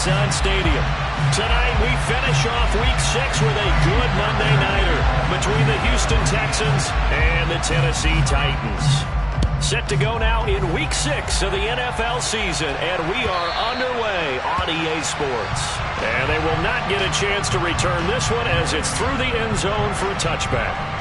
Nissan Stadium. Tonight we finish off Week 6 with a good Monday nighter between the Houston Texans and the Tennessee Titans. Set to go now in Week 6 of the NFL season, and we are underway on EA Sports. And they will not get a chance to return this one as it's through the end zone for a touchback.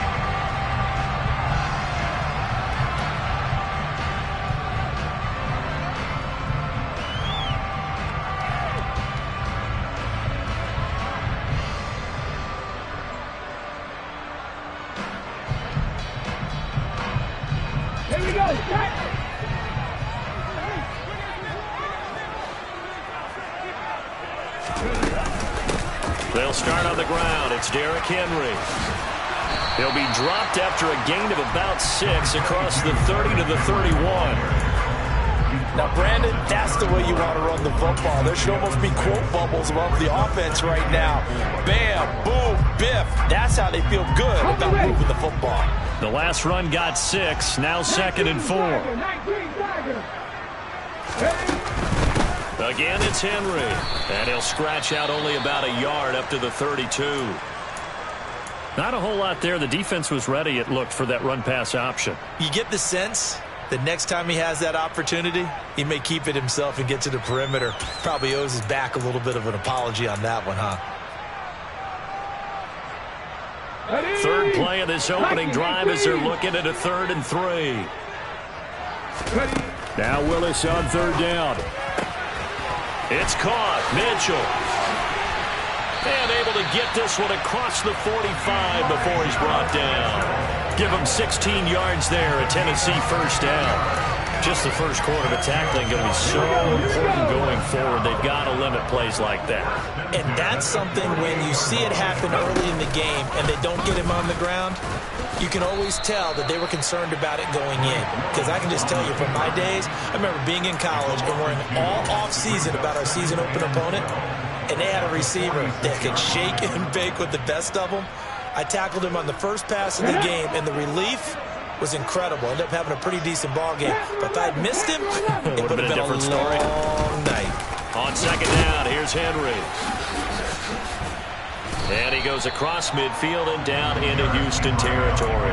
They'll start on the ground. It's Derrick Henry. He'll be dropped after a gain of about 6 across the 30 to the 31. Now, Brandon, that's the way you want to run the football. There should almost be quote bubbles above the offense right now. Bam, boom, biff. That's how they feel good about moving the football. The last run got 6. Now 2nd and 4. Again, it's Henry. And he'll scratch out only about a yard up to the 32. Not a whole lot there. The defense was ready, it looked, for that run-pass option. You get the sense that next time he has that opportunity, he may keep it himself and get to the perimeter. Probably owes his back a little bit of an apology on that one, huh? Third play of this opening drive as they're looking at a 3rd and 3. Now Willis on 3rd down. It's caught. Mitchell. And able to get this one across the 45 before he's brought down. Give him 16 yards there, a Tennessee first down. Just the first quarter, but tackling going to be so important going forward. They've got to limit plays like that. And that's something when you see it happen early in the game and they don't get him on the ground, you can always tell that they were concerned about it going in. Because I can just tell you from my days, I remember being in college and worrying all off-season about our season open opponent, and they had a receiver that could shake and bake with the best of them. I tackled him on the first pass of the game, and the relief was incredible. Ended up having a pretty decent ball game. But if I'd missed him, it would have been a different story. Long night. On 2nd down, here's Henry. And he goes across midfield and down into Houston territory.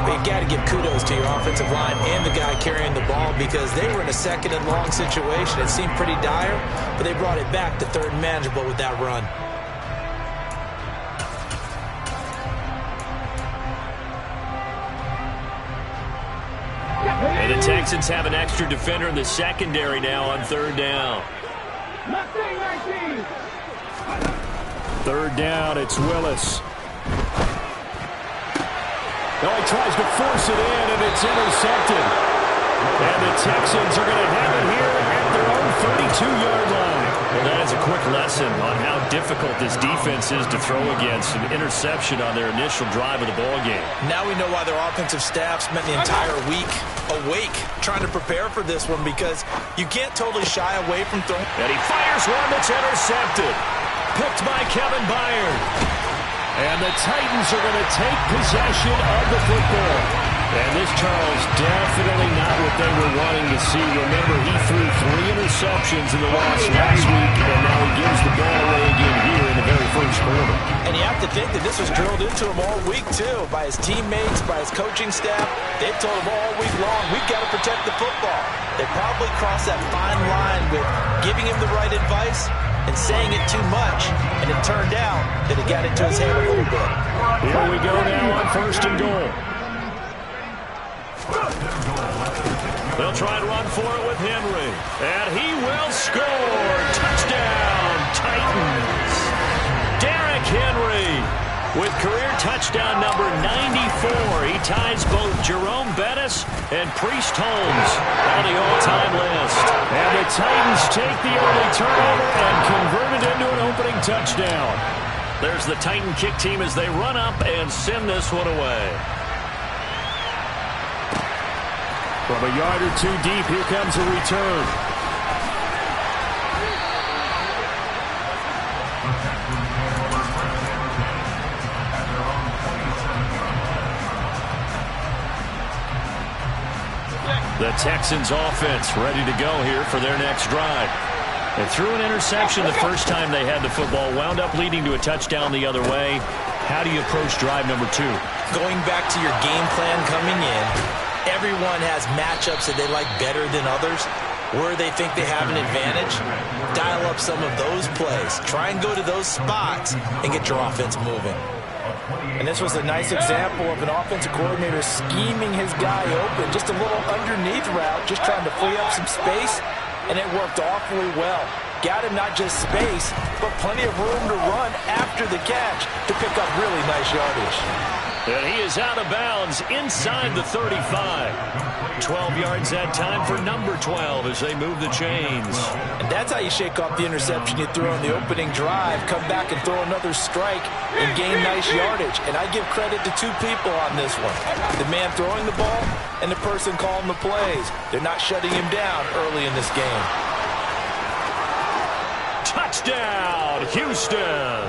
But you got to give kudos to your offensive line and the guy carrying the ball, because they were in a 2nd and long situation. It seemed pretty dire, but they brought it back to 3rd and manageable with that run. And the Texans have an extra defender in the secondary now on 3rd down. 3rd down, it's Willis. Now he tries to force it in, and it's intercepted. And the Texans are going to have it here at their own 32-yard line. Well, that is a quick lesson on how difficult this defense is to throw against. An interception on their initial drive of the ballgame. Now we know why their offensive staff spent the entire week awake trying to prepare for this one, because you can't totally shy away from throwing. And he fires one that's intercepted. Picked by Kevin Byard. And the Titans are going to take possession of the football. And this, Charles, definitely not what they were wanting to see. Remember, he threw 3 interceptions in the loss last week, and now he gives the ball away again here in the very first quarter. And you have to think that this was drilled into him all week, too, by his teammates, by his coaching staff. They've told him all week long, we've got to protect the football. They probably crossed that fine line with giving him the right advice and saying it too much, and it turned out that it got into his head a little bit. Here we go now on 1st and goal. They'll try and run for it with Henry, and he will score. Touchdown, Titans. Derrick Henry with career touchdown number 94. He ties both Jerome Bettis and Priest Holmes on the all-time list. And the Titans take the early turnover and convert it into an opening touchdown. There's the Titan kick team as they run up and send this one away. From a yard or 2 deep, here comes a return. The Texans offense ready to go here for their next drive. They threw an interception the first time they had the football, wound up leading to a touchdown the other way. How do you approach drive number 2? Going back to your game plan coming in, everyone has matchups that they like better than others. Where they think they have an advantage, dial up some of those plays. Try and go to those spots and get your offense moving. And this was a nice example of an offensive coordinator scheming his guy open. Just a little underneath route, just trying to free up some space, and it worked awfully well. Got him not just space, but plenty of room to run after the catch to pick up really nice yardage. And he is out of bounds inside the 35. 12 yards that time for number 12 as they move the chains. And that's how you shake off the interception you threw on the opening drive, come back and throw another strike and gain nice yardage. And I give credit to 2 people on this one. The man throwing the ball and the person calling the plays. They're not shutting him down early in this game. Touchdown, Houston.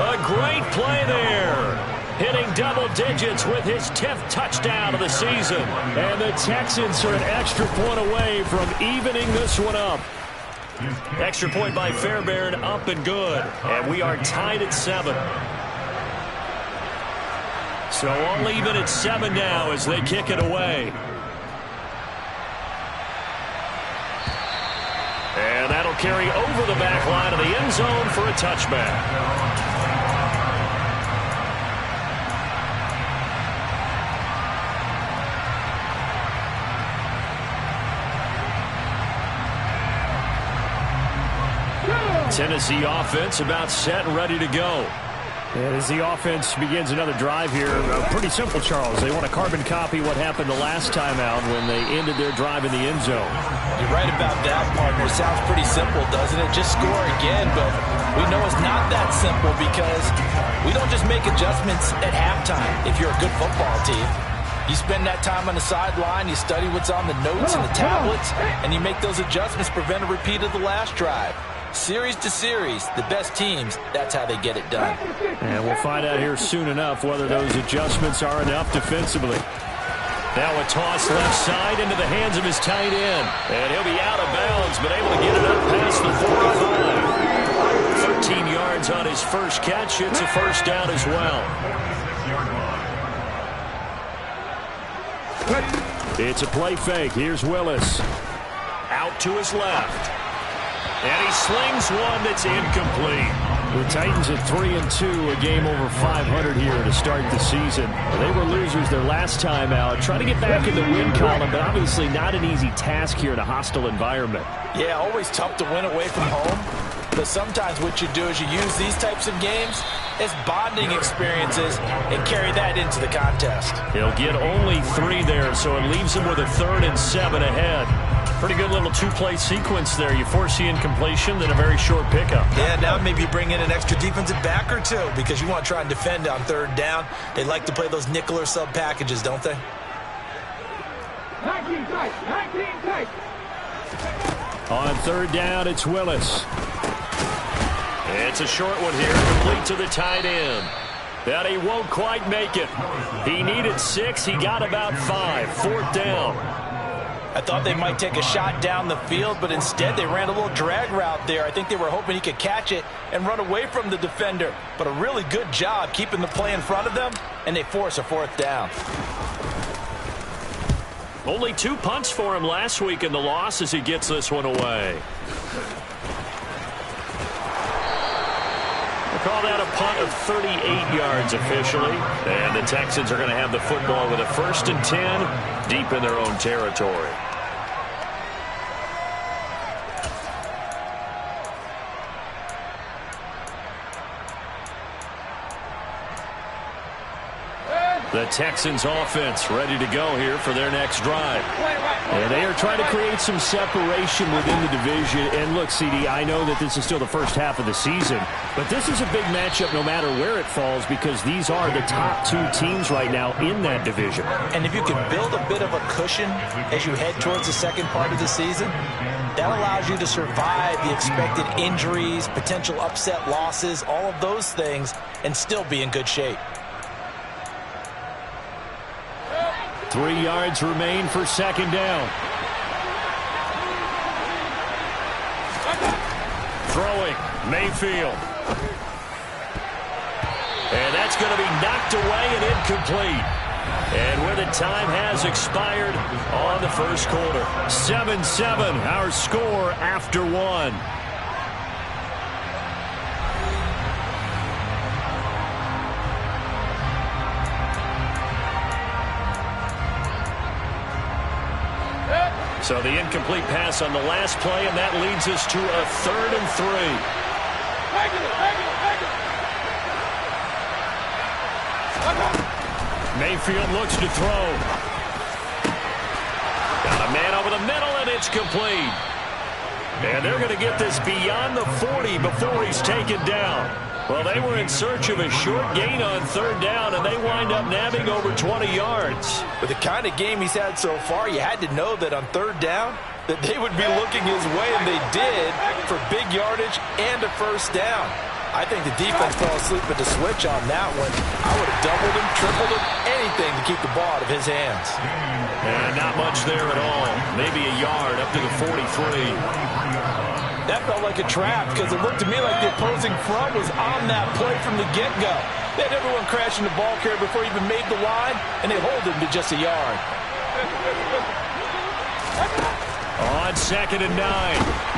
A great play there. Hitting double digits with his 10th touchdown of the season. And the Texans are an extra point away from evening this one up. Extra point by Fairbairn, up and good. And we are tied at 7. So all even at 7 now as they kick it away. And that'll carry over the back line of the end zone for a touchback. Tennessee offense about set and ready to go. And as the offense begins another drive here, pretty simple, Charles. They want to carbon copy what happened the last time out when they ended their drive in the end zone. You're right about that, partner. Sounds pretty simple, doesn't it? Just score again, but we know it's not that simple because we don't just make adjustments at halftime if you're a good football team. You spend that time on the sideline, you study what's on the notes and the tablets, and you make those adjustments, prevent a repeat of the last drive. Series to series, the best teams, that's how they get it done. And we'll find out here soon enough whether those adjustments are enough defensively. Now a toss left side into the hands of his tight end. And he'll be out of bounds, but able to get it up past the 45. 13 yards on his first catch. It's a first down as well. It's a play fake. Here's Willis. Out to his left. And he slings one that's incomplete. The Titans at 3-2, a game over 500 here to start the season. They were losers their last time out. Trying to get back in the win column, but obviously not an easy task here in a hostile environment. Yeah, always tough to win away from home. But sometimes what you do is you use these types of games as bonding experiences and carry that into the contest. He'll get only 3 there, so it leaves him with a 3rd and 7 ahead. Pretty good little 2-play sequence there. You force the incompletion, then a very short pickup. Yeah, now maybe you bring in an extra defensive back or 2 because you want to try and defend on 3rd down. They like to play those nickel or sub packages, don't they? 19 tight, 19 tight. On 3rd down, it's Willis. It's a short one here, complete to the tight end. But he won't quite make it. He needed 6. He got about 5. 4th down. I thought they might take a shot down the field, but instead they ran a little drag route there. I think they were hoping he could catch it and run away from the defender. But a really good job keeping the play in front of them, and they force a 4th down. Only 2 punts for him last week in the loss as he gets this one away. We'll call that a punt of 38 yards officially. And the Texans are going to have the football with a 1st and 10 deep in their own territory. The Texans offense ready to go here for their next drive. And they are trying to create some separation within the division. And look, CD, I know that this is still the first half of the season, but this is a big matchup no matter where it falls because these are the top 2 teams right now in that division. And if you can build a bit of a cushion as you head towards the second part of the season, that allows you to survive the expected injuries, potential upset losses, all of those things, and still be in good shape. 3 yards remain for 2nd down. throwing. Mayfield. And that's going to be knocked away and incomplete. And where the time has expired on the first quarter. 7-7, our score after one. So the incomplete pass on the last play, and that leads us to a 3rd and 3. Mayfield looks to throw. Got a man over the middle, and it's complete. And they're going to get this beyond the 40 before he's taken down. Well, they were in search of a short gain on 3rd down, and they wind up nabbing over 20 yards. With the kind of game he's had so far, you had to know that on 3rd down that they would be looking his way, and they did, for big yardage and a first down. I think the defense fell asleep at the switch on that one. I would have doubled him, tripled him, anything to keep the ball out of his hands. And not much there at all. Maybe a yard up to the 43. That felt like a trap because it looked to me like the opposing front was on that play from the get-go. They had everyone crashing the ball carrier before he even made the line, and they hold him to just a yard. On 2nd and 9,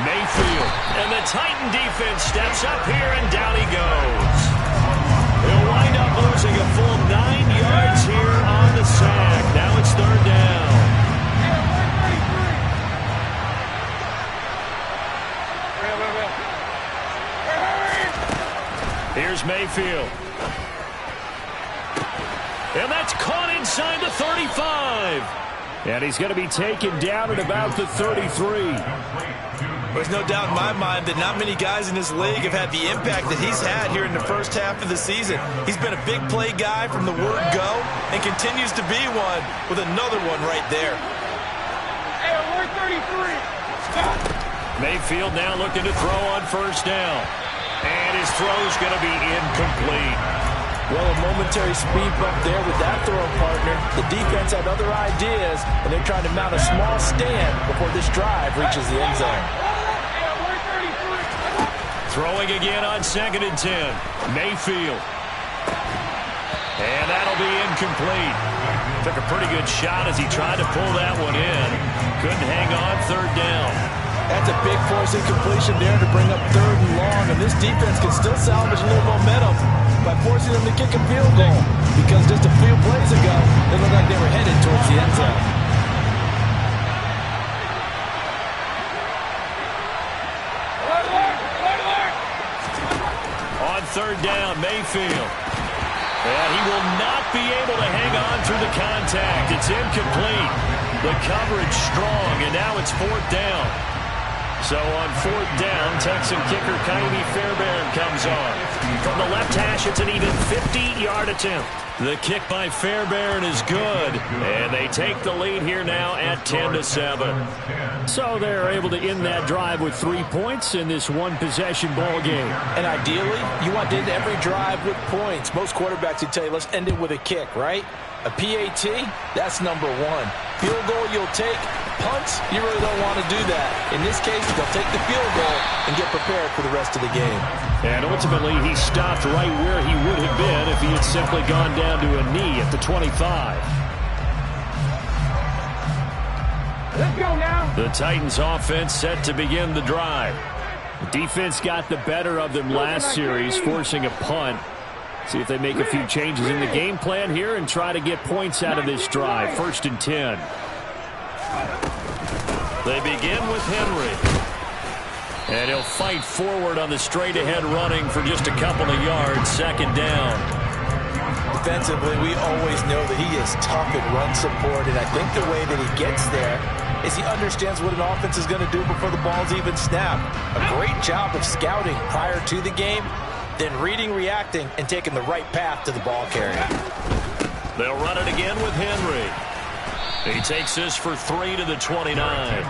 Mayfield. And the Titan defense steps up here, and down he goes. He'll wind up losing a full 9 yards here on the sack. Now it's 3rd down. Here's Mayfield. And that's caught inside the 35. And he's going to be taken down at about the 33. There's no doubt in my mind that not many guys in this league have had the impact that he's had here in the first half of the season. He's been a big play guy from the word go and continues to be one with another one right there. Hey, we're 33. Stop. Mayfield now looking to throw on 1st down. And his throw's going to be incomplete. Well, a momentary speed bump there with that throw partner. The defense had other ideas, and they're trying to mount a small stand before this drive reaches the end zone. Throwing again on 2nd and 10. Mayfield. And that'll be incomplete. Took a pretty good shot as he tried to pull that one in. Couldn't hang on 3rd down. That's a big force incompletion there to bring up 3rd and long, and this defense can still salvage a little momentum by forcing them to kick a field goal, because just a few plays ago, it looked like they were headed towards the end zone. On 3rd down, Mayfield. And he will not be able to hang on through the contact. It's incomplete. The coverage strong, and now it's 4th down. So on 4th down, Texan kicker Kaimi Fairbairn comes on. From the left hash, it's an even 50-yard attempt. The kick by Fairbairn is good, and they take the lead here now at 10-7. So they're able to end that drive with 3 points in this one-possession ball game. And ideally, you want to end every drive with points. Most quarterbacks would tell you, let's end it with a kick, right? A PAT, that's number 1. Field goal you'll take. Punts, you really don't want to do that. In this case, they'll take the field goal and get prepared for the rest of the game. And ultimately, he stopped right where he would have been if he had simply gone down to a knee at the 25. Let's go now. The Titans offense set to begin the drive. The defense got the better of them last series, forcing a punt. See if they make a few changes in the game plan here and try to get points out of this drive. 1st and 10. They begin with Henry. And he'll fight forward on the straight-ahead running for just a couple of yards. 2nd down. Defensively, we always know that he is tough at run support, and I think the way that he gets there is he understands what an offense is going to do before the ball's even snapped. A great job of scouting prior to the game, then reading, reacting, and taking the right path to the ball carrier. They'll run it again with Henry. He takes this for 3 to the 29.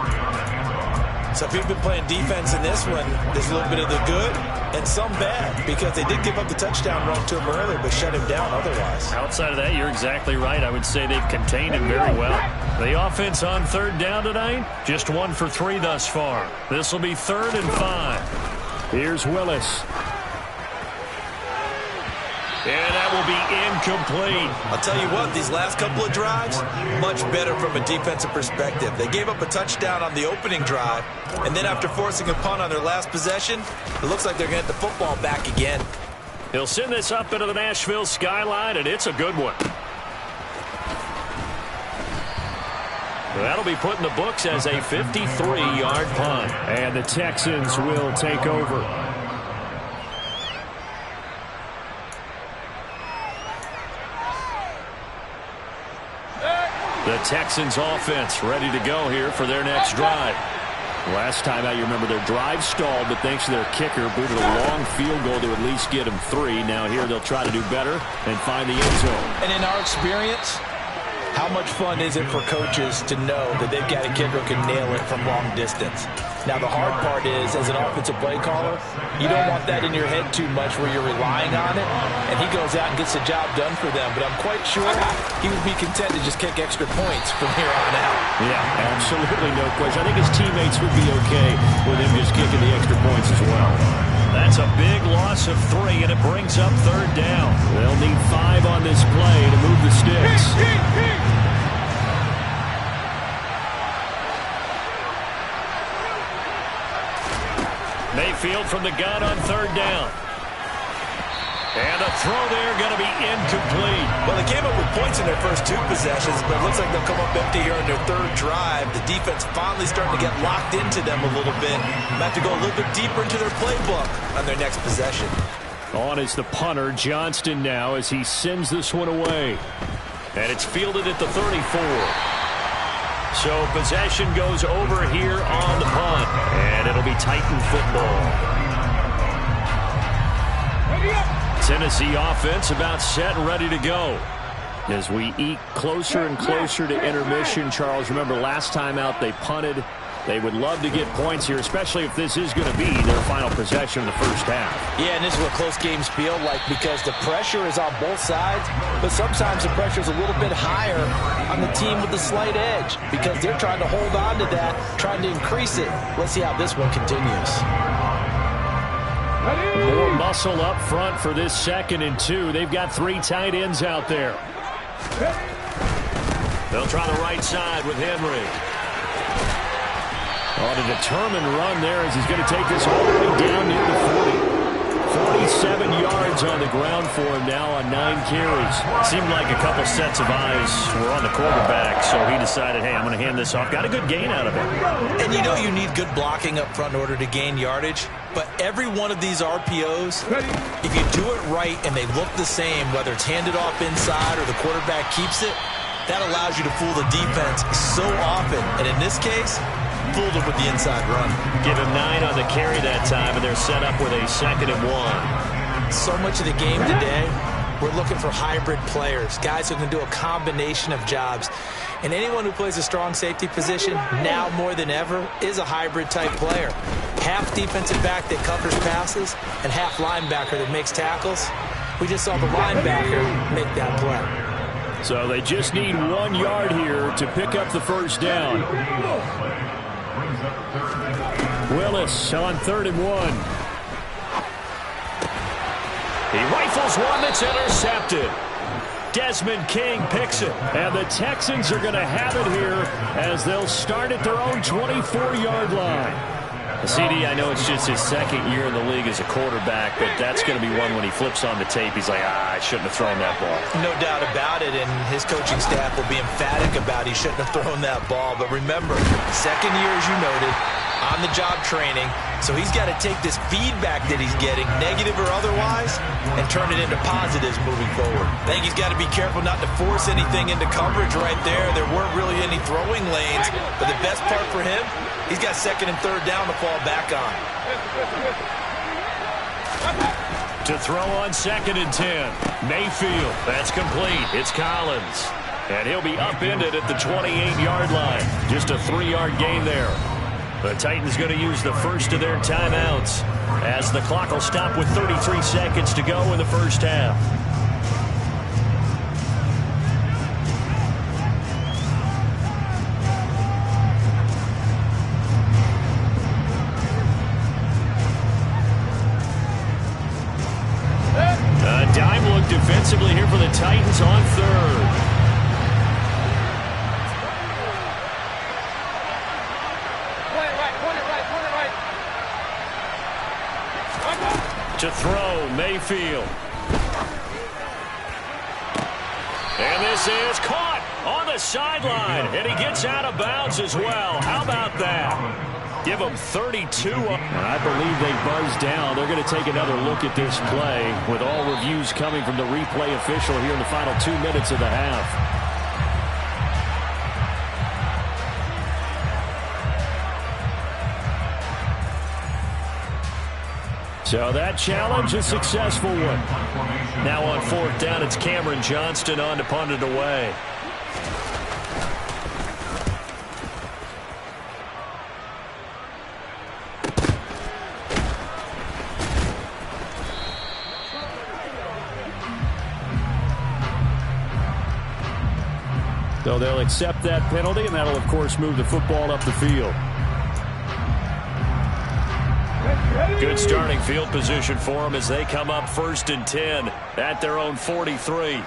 So if you've been playing defense in this one, there's a little bit of the good and some bad, because they did give up the touchdown run to him earlier, but shut him down otherwise. Outside of that, you're exactly right. I would say they've contained him very well. The offense on 3rd down tonight, just 1 for 3 thus far. This will be 3rd and 5. Here's Willis. And that will be incomplete. I'll tell you what, these last couple of drives, much better from a defensive perspective. They gave up a touchdown on the opening drive, and then after forcing a punt on their last possession, it looks like they're going to get the football back again. He'll send this up into the Nashville skyline, and it's a good one. That'll be put in the books as a 53-yard punt. And the Texans will take over. The Texans offense ready to go here for their next drive. Last time out, you remember their drive stalled, but thanks to their kicker, booted a long field goal to at least get them 3. Now here they'll try to do better and find the end zone. And in our experience, how much fun is it for coaches to know that they've got a kicker who can nail it from long distance? Now, the hard part is, as an offensive play caller, you don't want that in your head too much where you're relying on it, and he goes out and gets the job done for them. But I'm quite sure he would be content to just kick extra points from here on out. Yeah, absolutely no question. I think his teammates would be okay with him just kicking the extra points as well. That's a big loss of 3, and it brings up 3rd down. They'll need 5 on this play to move the sticks. Mayfield from the gun on 3rd down. And a throw there going to be incomplete. Well, they came up with points in their first 2 possessions, but it looks like they'll come up empty here on their 3rd drive. The defense finally starting to get locked into them a little bit. They have to go a little bit deeper into their playbook on their next possession. On is the punter, Johnston, now as he sends this one away. And it's fielded at the 34. So possession goes over here on the punt. And it'll be Titan football. Tennessee offense about set and ready to go. As we eke closer and closer to intermission, Charles, remember last time out they punted. They would love to get points here, especially if this is going to be their final possession of the first half. Yeah, and this is what close games feel like because the pressure is on both sides, but sometimes the pressure is a little bit higher on the team with the slight edge because they're trying to hold on to that, trying to increase it. Let's see how this one continues. More muscle up front for this 2nd and 2. They've got 3 tight ends out there. They'll try the right side with Henry. On a determined run there as he's going to take this all the way down near the 40. 47 yards on the ground for him now on 9 carries. Seemed like a couple sets of eyes were on the quarterback, so he decided, hey, I'm going to hand this off. Got a good gain out of it. And you know you need good blocking up front in order to gain yardage, but every one of these RPOs, if you do it right and they look the same, whether it's handed off inside or the quarterback keeps it, that allows you to fool the defense so often. And in this case, fooled him with the inside run. Give him 9 on the carry that time, and they're set up with a 2nd and 1. So much of the game today, we're looking for hybrid players, guys who can do a combination of jobs. And anyone who plays a strong safety position, now more than ever, is a hybrid-type player. Half defensive back that covers passes, and half linebacker that makes tackles. We just saw the linebacker make that play. So they just need 1 yard here to pick up the first down. Willis on 3rd and 1. He rifles one that's intercepted. Desmond King picks it. And the Texans are going to have it here as they'll start at their own 24-yard line. CD, I know it's just his 2nd year in the league as a quarterback, but that's going to be one when he flips on the tape. He's like, I shouldn't have thrown that ball. No doubt about it, and his coaching staff will be emphatic about he shouldn't have thrown that ball. But remember, 2nd year, as you noted, on-the-job training, so he's got to take this feedback that he's getting, negative or otherwise, and turn it into positives moving forward. I think he's got to be careful not to force anything into coverage right there. There weren't really any throwing lanes, but the best part for him, he's got 2nd and 3rd down to fall back on. To throw on 2nd and 10. Mayfield, that's complete. It's Collins. And he'll be upended at the 28-yard line. Just a 3-yard gain there. The Titans going to use the first of their timeouts as the clock will stop with 33 seconds to go in the first half. for the Titans on third. To throw, Mayfield. And this is caught on the sideline, and he gets out of bounds as well. How about that? Give him 32. And I believe they buzzed down. They're going to take another look at this play with all reviews coming from the replay official here in the final 2 minutes of the half. So that challenge, a successful one. Now on fourth down, it's Cameron Johnston on to punt it away. So they'll accept that penalty, and that'll, of course, move the football up the field. Good starting field position for them as they come up 1st and 10 at their own 43.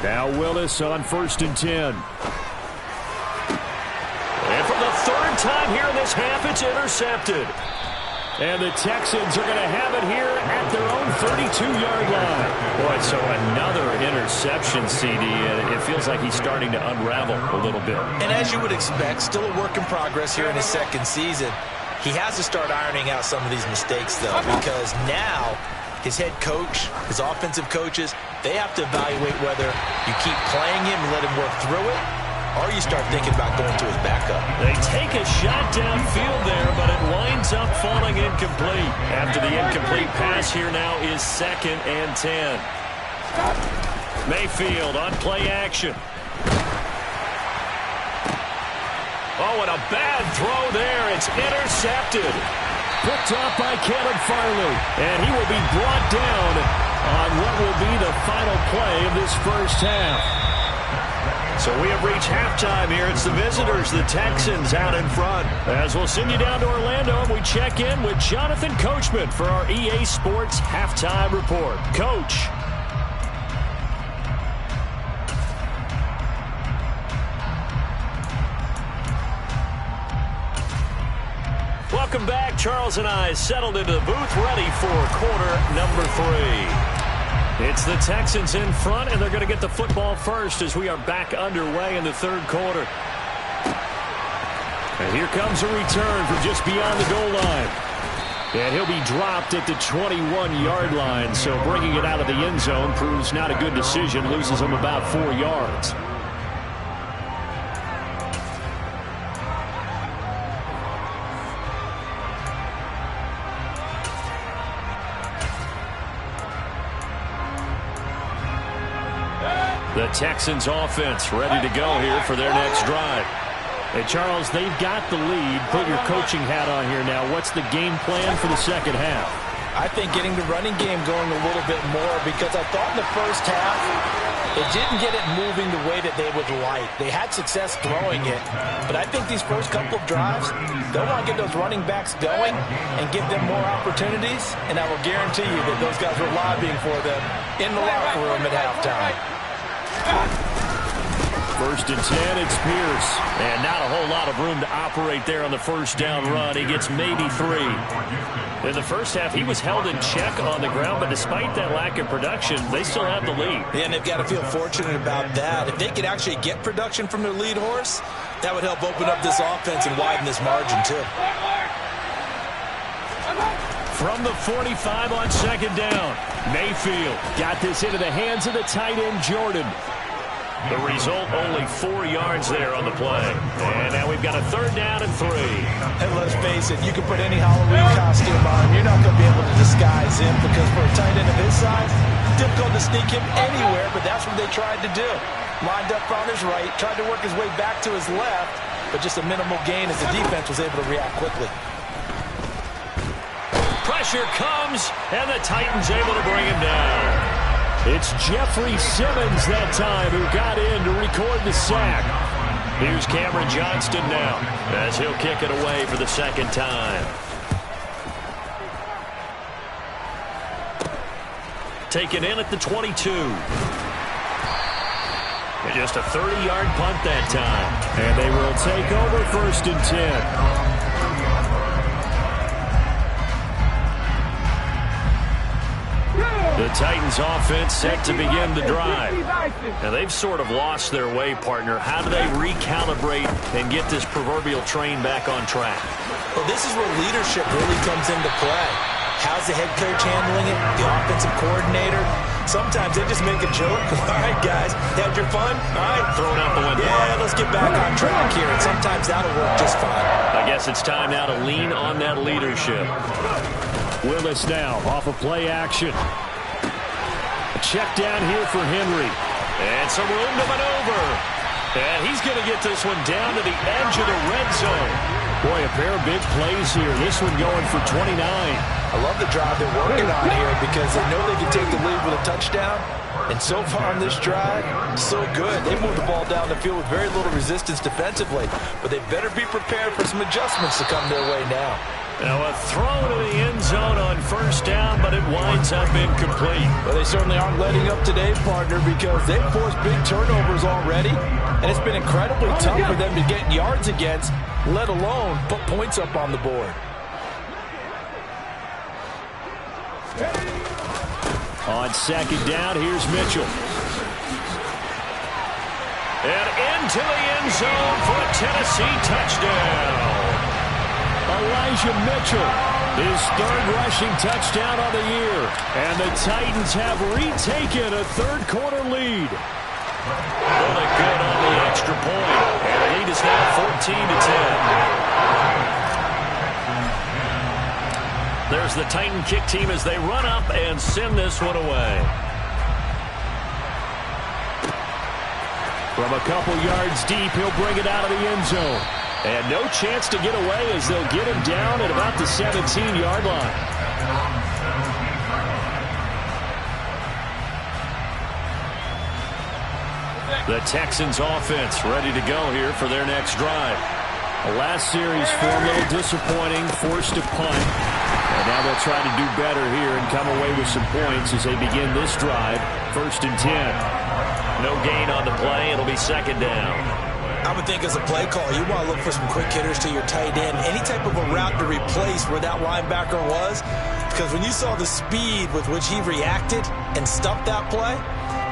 Now Willis on 1st and 10. And for the third time here in this half, it's intercepted. And the Texans are going to have it here at their own 32-yard line. Boy, so another interception, CD. And it feels like he's starting to unravel a little bit. And as you would expect, still a work in progress here in his second season. He has to start ironing out some of these mistakes, though, because now his head coach, his offensive coaches, they have to evaluate whether you keep playing him and let him work through it, or you start thinking about going to his backup. They take a shot downfield there, but it winds up falling incomplete. After the incomplete pass here now is 2nd and 10. Mayfield on play action. Oh, and a bad throw there. It's intercepted. Picked off by Caleb Farley. And he will be brought down on what will be the final play of this first half. So we have reached halftime here. It's the visitors, the Texans, out in front. As we'll send you down to Orlando, and we check in with Jonathan Coachman for our EA Sports Halftime Report. Coach. Welcome back. Charles and I settled into the booth, ready for quarter number 3. It's the Texans in front, and they're going to get the football first as we are back underway in the third quarter. And here comes a return from just beyond the goal line. And he'll be dropped at the 21-yard line, so bringing it out of the end zone proves not a good decision, loses him about 4 yards. The Texans offense ready to go here for their next drive. Hey, Charles, they've got the lead. Put your coaching hat on here now. What's the game plan for the second half? I think getting the running game going a little bit more, because I thought in the first half it didn't get it moving the way that they would like. They had success throwing it, but I think these first couple of drives, they'll want to get those running backs going and give them more opportunities, and I will guarantee you that those guys were lobbying for them in the locker room at halftime. 1st and 10, it's Pierce. And not a whole lot of room to operate there on the first down run. He gets maybe 3. In the first half, he was held in check on the ground, but despite that lack of production, they still have the lead. Yeah, and they've got to feel fortunate about that. If they could actually get production from their lead horse, that would help open up this offense and widen this margin, too. From the 45 on 2nd down, Mayfield got this into the hands of the tight end, Jordan. The result, only 4 yards there on the play. And now we've got a 3rd down and 3. And let's face it, you can put any Halloween costume on. You're not going to be able to disguise him, because for a tight end of his size, difficult to sneak him anywhere, but that's what they tried to do. Lined up on his right, tried to work his way back to his left, but just a minimal gain as the defense was able to react quickly. Pressure comes, and the Titans able to bring him down. It's Jeffrey Simmons that time who got in to record the sack. Here's Cameron Johnston now as he'll kick it away for the 2nd time. taken in at the 22. And just a 30-yard punt that time. And they will take over 1st and 10. The Titans offense set to begin the drive. Now they've sort of lost their way, partner. How do they recalibrate and get this proverbial train back on track? Well, this is where leadership really comes into play. How's the head coach handling it? The offensive coordinator? Sometimes they just make a joke. All right, guys, had your fun? All right. Thrown out the window. Yeah, let's get back on track here. And sometimes that'll work just fine. I guess it's time now to lean on that leadership. Willis now off of play action. A check down here for Henry. And some room to maneuver. And he's going to get this one down to the edge of the red zone. Boy, a pair of big plays here. This one going for 29. I love the drive they're working on here because they know they can take the lead with a touchdown. And so far on this drive, so good. They moved the ball down the field with very little resistance defensively. But they better be prepared for some adjustments to come their way now. Now a throw to the end zone on 1st down, but it winds up incomplete. Well, they certainly aren't letting up today, partner, because they've forced big turnovers already. And it's been incredibly tough for them to get yards against, let alone put points up on the board. On 2nd down, here's Mitchell. And into the end zone for a Tennessee touchdown. Elijah Mitchell, his 3rd rushing touchdown on the year. And the Titans have retaken a 3rd-quarter lead. Really good on the extra point. And the lead is now 14-10. There's the Titan kick team as they run up and send this one away. From a couple yards deep, he'll bring it out of the end zone. And no chance to get away as they'll get him down at about the 17-yard line. The Texans offense ready to go here for their next drive. The last series form a little disappointing, forced to punt. And now they'll try to do better here and come away with some points as they begin this drive. 1st and 10. No gain on the play. It'll be 2nd down. I would think as a play call, you want to look for some quick hitters to your tight end. Any type of a route to replace where that linebacker was. Because when you saw the speed with which he reacted and stuffed that play,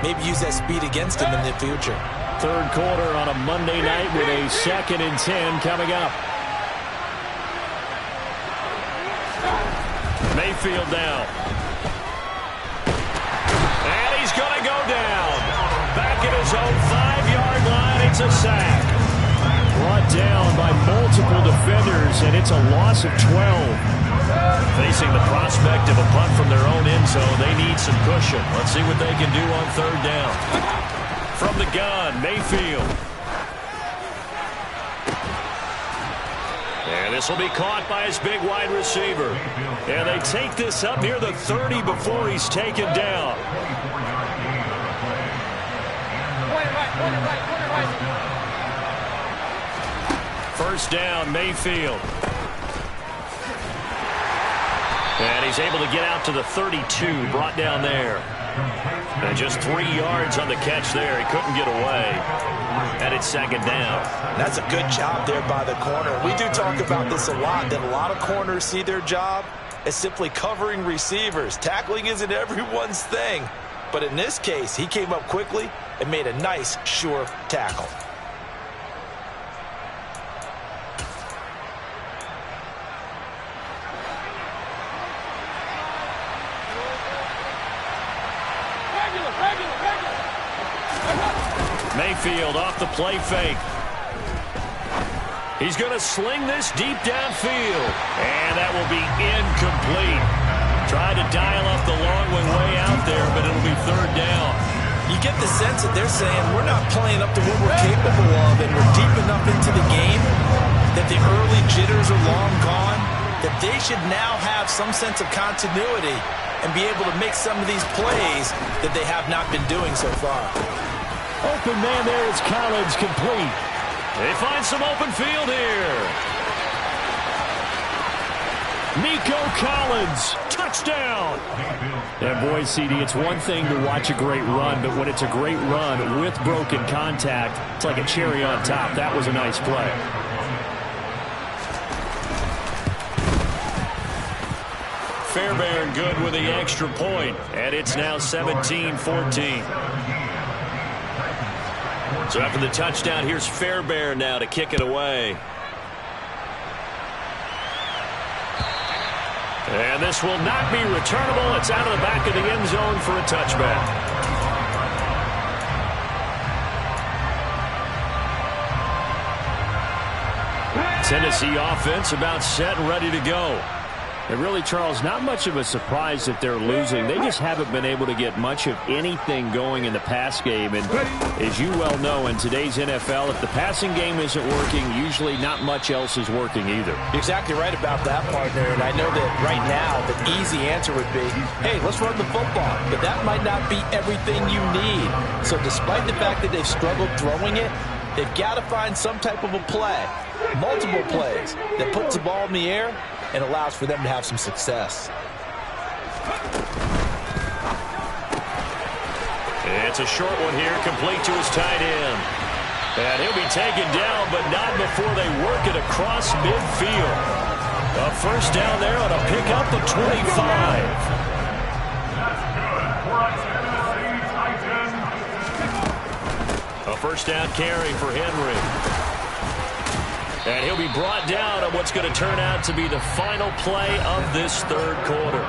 maybe use that speed against him in the future. 3rd quarter on a Monday night with a 2nd and 10 coming up. Mayfield now. And he's going to go down. Back at his own 5-yard line. It's a sack. Brought down by multiple defenders, and it's a loss of 12. Facing the prospect of a punt from their own end zone, they need some cushion. Let's see what they can do on 3rd down. From the gun, Mayfield. And this will be caught by his big wide receiver. And they take this up near the 30 before he's taken down. First down, Mayfield. And he's able to get out to the 32, brought down there. And just 3 yards on the catch there. He couldn't get away. And it's 2nd down. That's a good job there by the corner. We do talk about this a lot, that a lot of corners see their job as simply covering receivers. Tackling isn't everyone's thing. But in this case, he came up quickly and made a nice, sure tackle. Mayfield off the play fake. He's going to sling this deep downfield. And that will be incomplete. Tried to dial up the long way out there, but it'll be 3rd down. You get the sense that they're saying we're not playing up to what we're capable of, and we're deep enough into the game that the early jitters are long gone, that they should now have some sense of continuity and be able to make some of these plays that they have not been doing so far. Open man there is Collins, complete. They find some open field here. Nico Collins, touchdown. And boy, CD, it's one thing to watch a great run, but when it's a great run with broken contact, it's like a cherry on top. That was a nice play. Fairbairn good with the extra point, and it's now 17-14. So after the touchdown, here's Fairbairn now to kick it away. And this will not be returnable. It's out of the back of the end zone for a touchback. Tennessee offense about set and ready to go. And really, Charles, not much of a surprise that they're losing. They just haven't been able to get much of anything going in the pass game. And as you well know, in today's NFL, if the passing game isn't working, usually not much else is working either. You're exactly right about that, partner. And I know that right now the easy answer would be, hey, let's run the football. But that might not be everything you need. So despite the fact that they've struggled throwing it, they've got to find some type of a play, multiple plays, that puts the ball in the air and allows for them to have some success. It's a short one here, complete to his tight end. And he'll be taken down, but not before they work it across midfield. A first down there on a pickup of 25. A first down carry for Henry. And he'll be brought down on what's going to turn out to be the final play of this third quarter.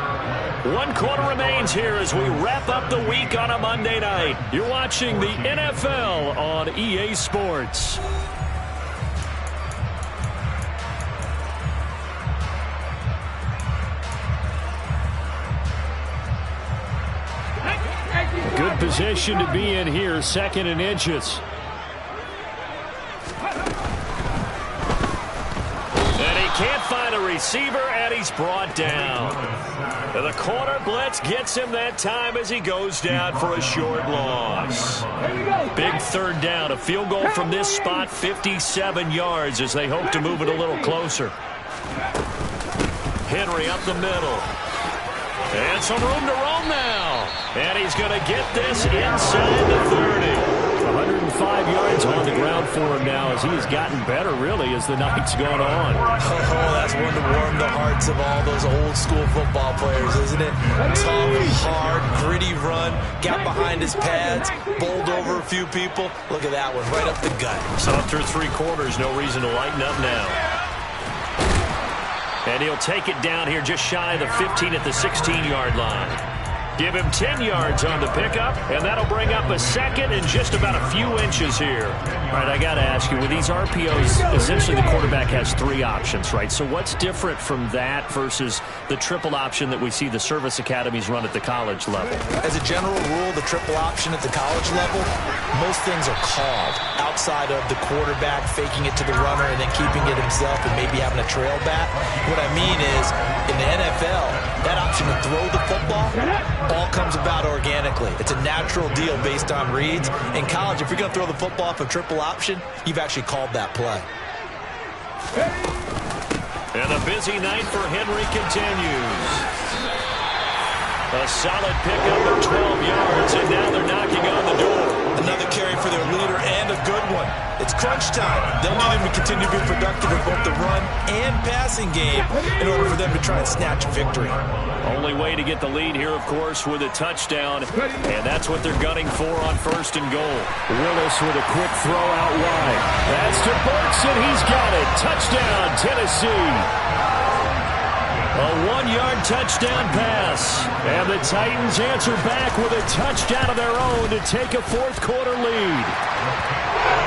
1 quarter remains here as we wrap up the week on a Monday night. You're watching the NFL on EA Sports. Good position to be in here, 2nd and inches. Can't find a receiver, and he's brought down. And the corner blitz gets him that time as he goes down for a short loss. Big third down, a field goal from this spot, 57 yards as they hope to move it a little closer. Henry up the middle. And some room to roam now. And he's going to get this inside the 30. 105 yards on the ground for him now as he has gotten better, really, as the night's gone on. Oh, that's one to warm the hearts of all those old-school football players, isn't it? Tough, hard, gritty run, got behind his pads, bowled over a few people. Look at that one, right up the gut. So through 3 quarters, no reason to lighten up now. And he'll take it down here just shy of the 15 at the 16-yard line. Give him 10 yards on the pickup, and that'll bring up a second and just about a few inches here. All right, I got to ask you, with these RPOs, essentially the quarterback has 3 options, right? So what's different from that versus the triple option that we see the service academies run at the college level? As a general rule, the triple option at the college level, most things are called outside of the quarterback faking it to the runner and then keeping it himself and maybe having a trail back. What I mean is, in the NFL, that option to throw the football all comes about organically. It's a natural deal based on reads. In college, if you're going to throw the football off a triple option, you've actually called that play. And a busy night for Henry continues. A solid pickup of 12 yards, and now they're knocking on the door. Another carry for their leader, and a good one. It's crunch time. They'll need him to continue to be productive in both the run and passing game in order for them to try and snatch a victory. Only way to get the lead here, of course, with a touchdown, and that's what they're gunning for on 1st and goal. Willis with a quick throw out wide. That's to Burks, and he's got it. Touchdown, Tennessee. A 1-yard touchdown pass. And the Titans answer back with a touchdown of their own to take a 4th quarter lead.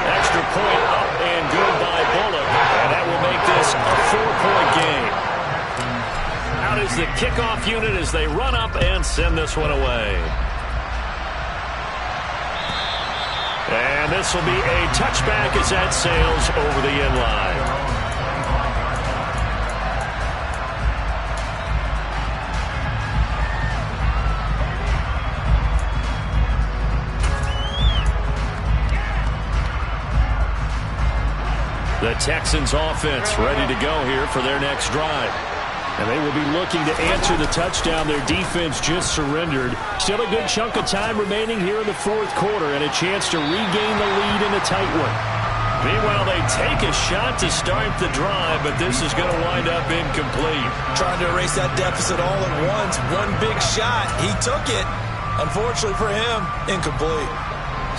Extra point up and good by Bullock. And that will make this a 4-point game. Out is the kickoff unit as they run up and send this one away. And this will be a touchback as that sails over the end line. The Texans offense ready to go here for their next drive. And they will be looking to answer the touchdown their defense just surrendered. Still a good chunk of time remaining here in the fourth quarter and a chance to regain the lead in a tight one. Meanwhile, they take a shot to start the drive, but this is going to wind up incomplete. Trying to erase that deficit all at once. One big shot. He took it. Unfortunately for him, incomplete.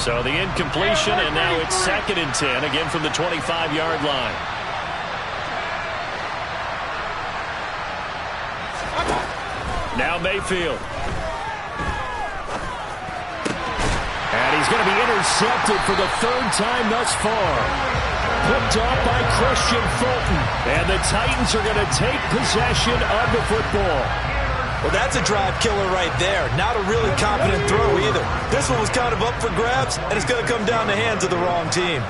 So the incompletion, and now it's 2nd and 10, again from the 25-yard line. Now Mayfield. And he's going to be intercepted for the 3rd time thus far. Picked off by Christian Fulton. And the Titans are going to take possession of the football. Well, that's a drive killer right there. Not a really confident throw either. This one was kind of up for grabs, and it's going to come down the hands of the wrong team.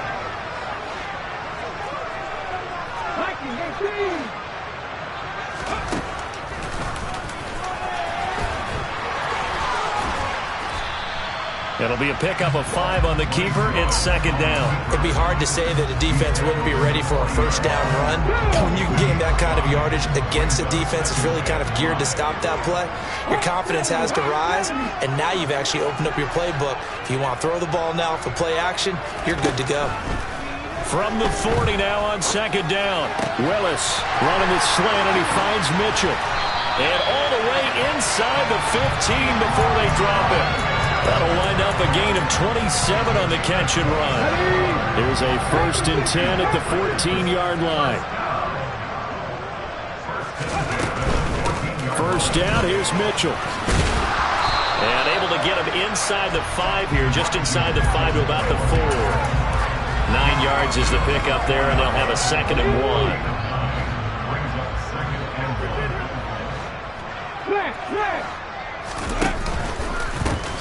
It'll be a pickup of 5 on the keeper. It's 2nd down. It'd be hard to say that a defense wouldn't be ready for a first down run. When you gain that kind of yardage against a defense, it's really kind of geared to stop that play. Your confidence has to rise, and now you've actually opened up your playbook. If you want to throw the ball now for play action, you're good to go. From the 40 now on 2nd down. Willis running the slant, and he finds Mitchell. And all the way inside the 15 before they drop it. That'll wind up a gain of 27 on the catch and run. There's a 1st and 10 at the 14-yard line. 1st down, here's Mitchell. And able to get him inside the 5 here, just inside the 5 to about the 4. 9 yards is the pickup there, and they'll have a 2nd and 1.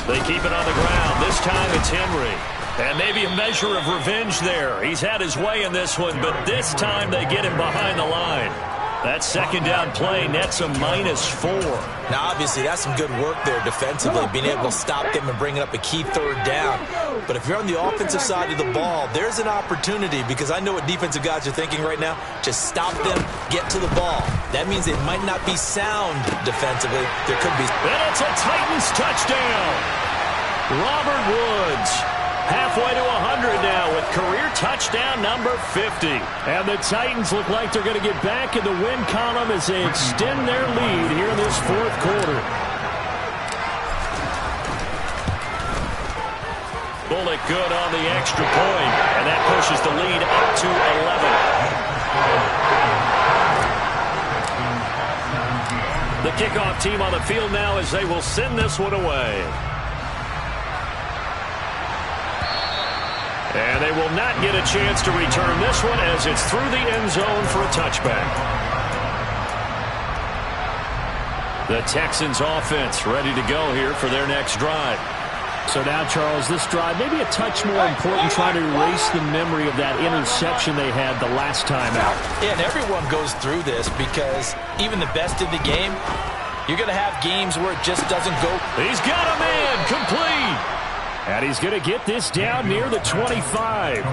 They keep it on the ground. This time it's Henry. And maybe a measure of revenge there. He's had his way in this one, but this time they get him behind the line. That 2nd down play nets a -4. Now, obviously, that's some good work there defensively, being able to stop them and bring up a key 3rd down. But if you're on the offensive side of the ball, there's an opportunity, because I know what defensive guys are thinking right now. Just stop them, get to the ball. That means they might not be sound defensively. There could be. And it's a Titans touchdown. Robert Woods. Halfway to 100 now with career touchdown number 50. And the Titans look like they're going to get back in the win column as they extend their lead here in this 4th quarter. Bullock good on the extra point, and that pushes the lead up to 11. The kickoff team on the field now as they will send this one away. And they will not get a chance to return this one as it's through the end zone for a touchback. The Texans offense ready to go here for their next drive. So now, Charles, this drive maybe a touch more important, trying to erase the memory of that interception they had the last time out. Yeah, and everyone goes through this, because even the best in the game, you're going to have games where it just doesn't go. He's got a man complete. And he's going to get this down near the 25.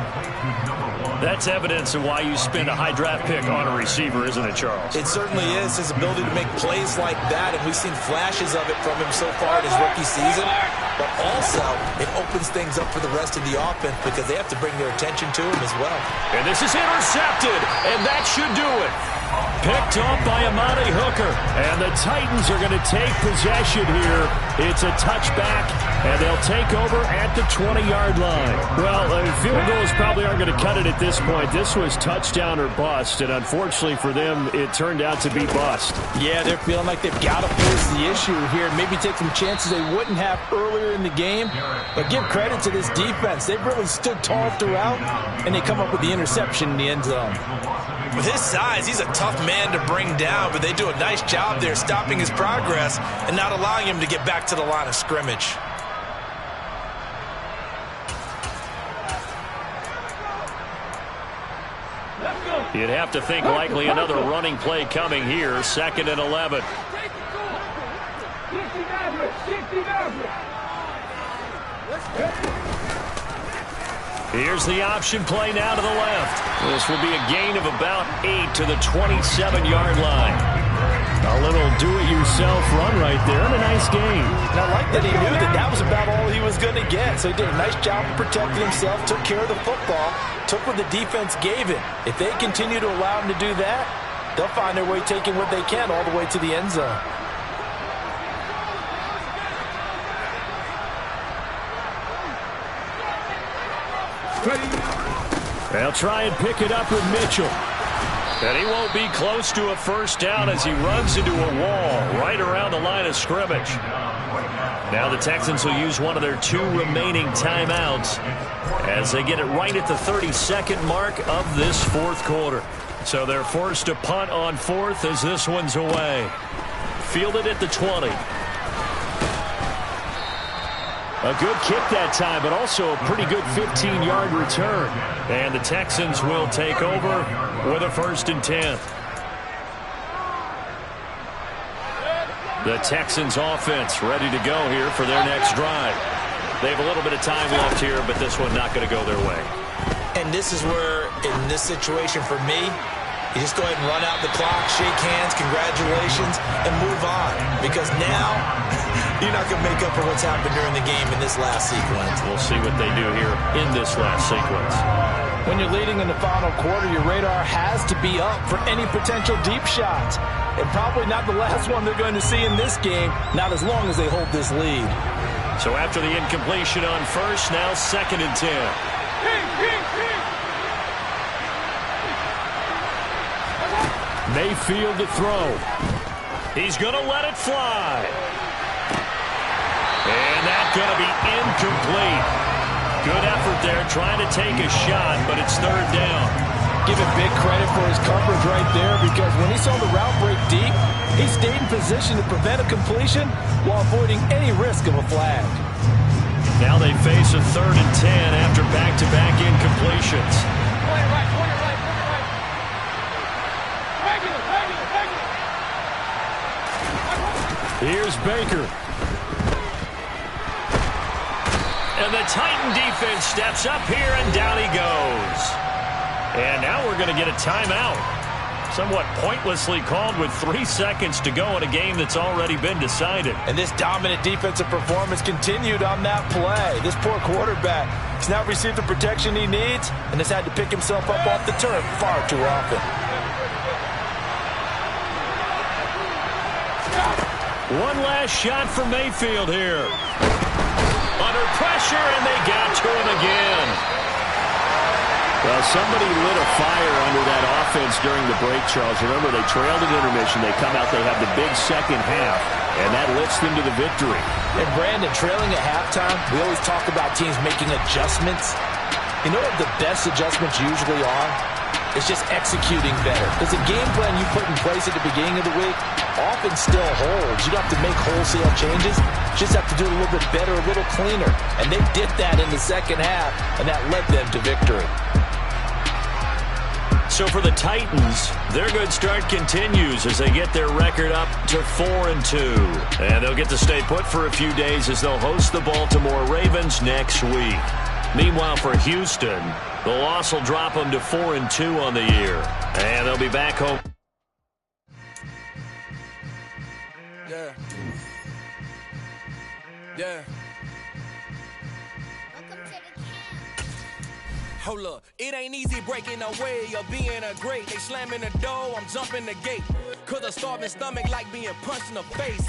That's evidence of why you spend a high draft pick on a receiver, isn't it, Charles? It certainly is, his ability to make plays like that, and we've seen flashes of it from him so far in his rookie season. But also, it opens things up for the rest of the offense, because they have to bring their attention to him as well. And this is intercepted, and that should do it. Picked off by Amani Hooker. And the Titans are going to take possession here. It's a touchback, and they'll take over at the 20-yard line. Well, field goals probably aren't going to cut it at this point. This was touchdown or bust, and unfortunately for them, it turned out to be bust. Yeah, they're feeling like they've got to force the issue here, maybe take some chances they wouldn't have earlier in the game. But give credit to this defense. They've really stood tall throughout, and they come up with the interception in the end zone. With his size, he's a tough man to bring down, but they do a nice job there stopping his progress and not allowing him to get back to the line of scrimmage. You'd have to think likely another running play coming here. 2nd and 11. Here's the option play now to the left. This will be a gain of about 8 to the 27-yard line. A little do-it-yourself run right there, and a nice game. And I like that he knew that that was about all he was going to get. So he did a nice job of protecting himself, took care of the football, took what the defense gave him. If they continue to allow him to do that, they'll find their way taking what they can all the way to the end zone. They'll try and pick it up with Mitchell. And he won't be close to a first down as he runs into a wall right around the line of scrimmage. Now the Texans will use one of their 2 remaining timeouts as they get it right at the 32nd mark of this 4th quarter. So they're forced to punt on 4th as this one's away. Fielded at the 20. A good kick that time, but also a pretty good 15-yard return. And the Texans will take over with a 1st and 10. The Texans offense ready to go here for their next drive. They have a little bit of time left here, but this one not going to go their way. And this is where, in this situation for me, you just go ahead and run out the clock, shake hands, congratulations, and move on. Because now, you're not going to make up for what's happened during the game in this last sequence. We'll see what they do here in this last sequence. When you're leading in the final quarter, your radar has to be up for any potential deep shots. And probably not the last one they're going to see in this game, not as long as they hold this lead. So after the incompletion on 1st, now 2nd and 10. Mayfield to throw. He's going to let it fly. And that's going to be incomplete. Good effort there trying to take a shot, but it's 3rd down. Give him big credit for his coverage right there, because when he saw the route break deep, he stayed in position to prevent a completion while avoiding any risk of a flag. Now they face a 3rd and 10 after back-to-back incompletions. Here's Baker. And the Titan defense steps up here, and down he goes. And now we're going to get a timeout. Somewhat pointlessly called with 3 seconds to go in a game that's already been decided. And this dominant defensive performance continued on that play. This poor quarterback has now received the protection he needs and has had to pick himself up off the turf far too often. One last shot for Mayfield here. Under pressure, and they got to him again. Well, somebody lit a fire under that offense during the break, Charles. Remember, they trailed at intermission. They come out, they have the big second half, and that lifts them to the victory. And Brandon, trailing at halftime, we always talk about teams making adjustments. You know what the best adjustments usually are? It's just executing better. Because the game plan you put in place at the beginning of the week often still holds. You don't have to make wholesale changes. You just have to do it a little bit better, a little cleaner. And they did that in the second half, and that led them to victory. So for the Titans, their good start continues as they get their record up to 4-2. And they'll get to stay put for a few days as they'll host the Baltimore Ravens next week. Meanwhile, for Houston, the loss will drop them to 4-2 on the year. And they'll be back home. Yeah. Hold up, it ain't easy breaking away or being a great. They slamming the door, I'm jumping the gate. Cause a starving stomach like being punched in the face.